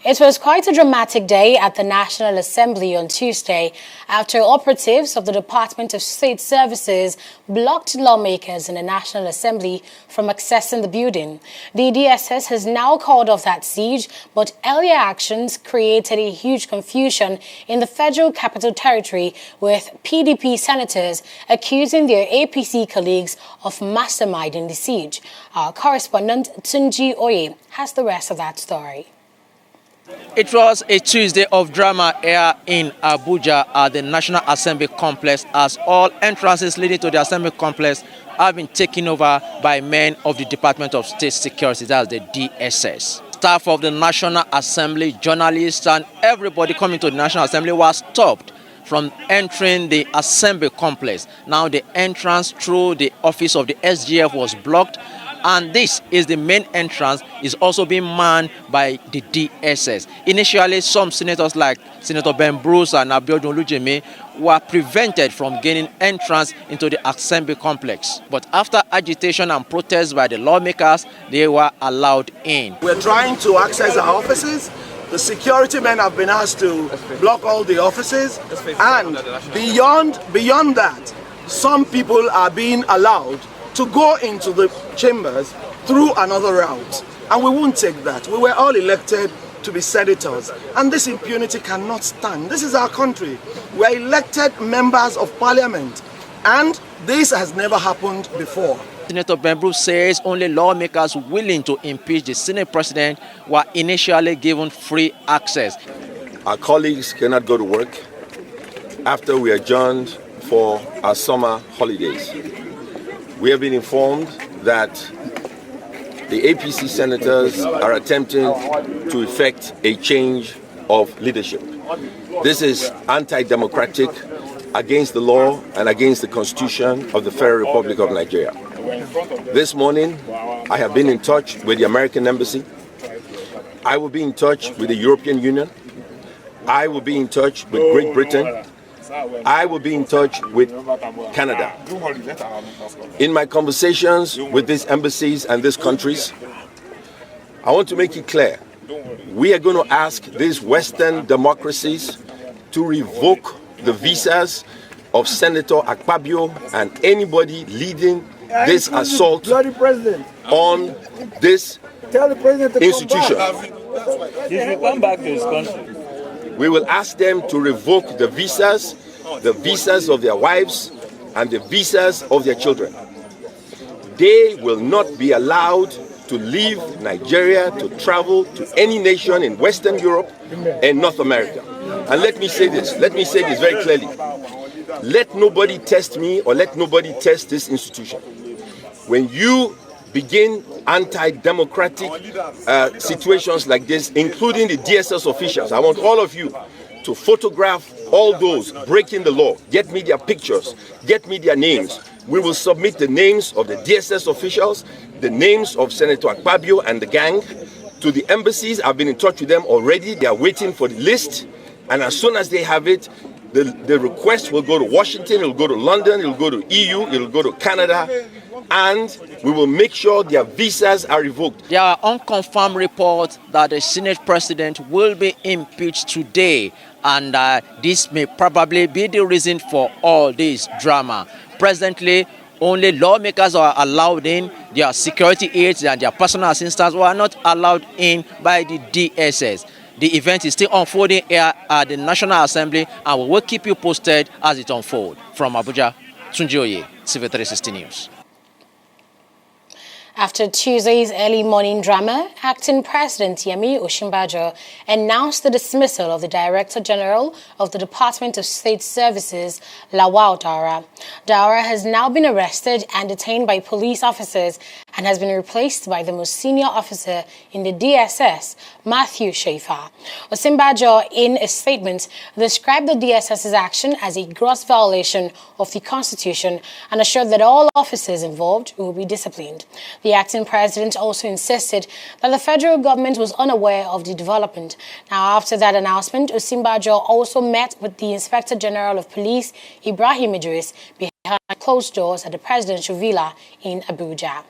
It was quite a dramatic day at the National Assembly on Tuesday after operatives of the Department of State Services blocked lawmakers in the National Assembly from accessing the building. The DSS has now called off that siege, but earlier actions created a huge confusion in the Federal Capital Territory, with PDP senators accusing their APC colleagues of masterminding the siege. Our correspondent Tunji Oye has the rest of that story. It was a Tuesday of drama here in Abuja at the National Assembly complex, as all entrances leading to the Assembly complex have been taken over by men of the Department of State Security, that's the DSS. Staff of the National Assembly, journalists and everybody coming to the National Assembly was stopped from entering the Assembly complex. Now the entrance through the office of the SGF was blocked, and this is the main entrance, is also being manned by the DSS. Initially, some senators like Senator Ben Bruce and Abiodun Olujimi were prevented from gaining entrance into the Assembly complex. But after agitation and protests by the lawmakers, they were allowed in. We're trying to access our offices. The security men have been asked to block all the offices. And beyond that, some people are being allowed to go into the chambers through another route. And we won't take that. We were all elected to be senators. And this impunity cannot stand. This is our country. We're elected members of parliament. And this has never happened before. Senator Ben Bruce says only lawmakers willing to impeach the Senate president were initially given free access. Our colleagues cannot go to work after we adjourned for our summer holidays. We have been informed that the APC senators are attempting to effect a change of leadership. This is anti-democratic, against the law and against the Constitution of the Federal Republic of Nigeria. This morning, I have been in touch with the American Embassy. I will be in touch with the European Union. I will be in touch with Great Britain. I will be in touch with Canada. In my conversations with these embassies and these countries, I want to make it clear, we are going to ask these Western democracies to revoke the visas of Senator Akpabio and anybody leading this assault on this institution. We will ask them to revoke the visas of their wives and the visas of their children. They will not be allowed to leave Nigeria to travel to any nation in Western Europe and North America. And let me say this very clearly. Let nobody test me or let nobody test this institution. When you begin anti-democratic situations like this, including the DSS officials, I want all of you to photograph all those breaking the law. Get me their pictures, get me their names. We will submit the names of the DSS officials, the names of Senator Akpabio and the gang to the embassies. I've been in touch with them already. They are waiting for the list. And as soon as they have it, the request will go to Washington, it will go to London, it will go to EU, it will go to Canada, and we will make sure their visas are revoked. There are unconfirmed reports that the Senate president will be impeached today, and this may probably be the reason for all this drama. Presently, only lawmakers are allowed in. Their security aides and their personal assistants were not allowed in by the DSS. The event is still unfolding here at the National Assembly, and we will keep you posted as it unfolds. From Abuja, Tunji Oye, CV 360 News. After Tuesday's early morning drama, Acting President Yemi Osinbajo announced the dismissal of the Director General of the Department of State Services, Lawal Daura. Daura has now been arrested and detained by police officers and has been replaced by the most senior officer in the DSS, Matthew Schaefer. Osinbajo, in a statement, described the DSS's action as a gross violation of the Constitution and assured that all officers involved will be disciplined. The acting president also insisted that the federal government was unaware of the development. Now, after that announcement, Osinbajo also met with the Inspector General of Police, Ibrahim Idris, behind closed doors at the presidential villa in Abuja.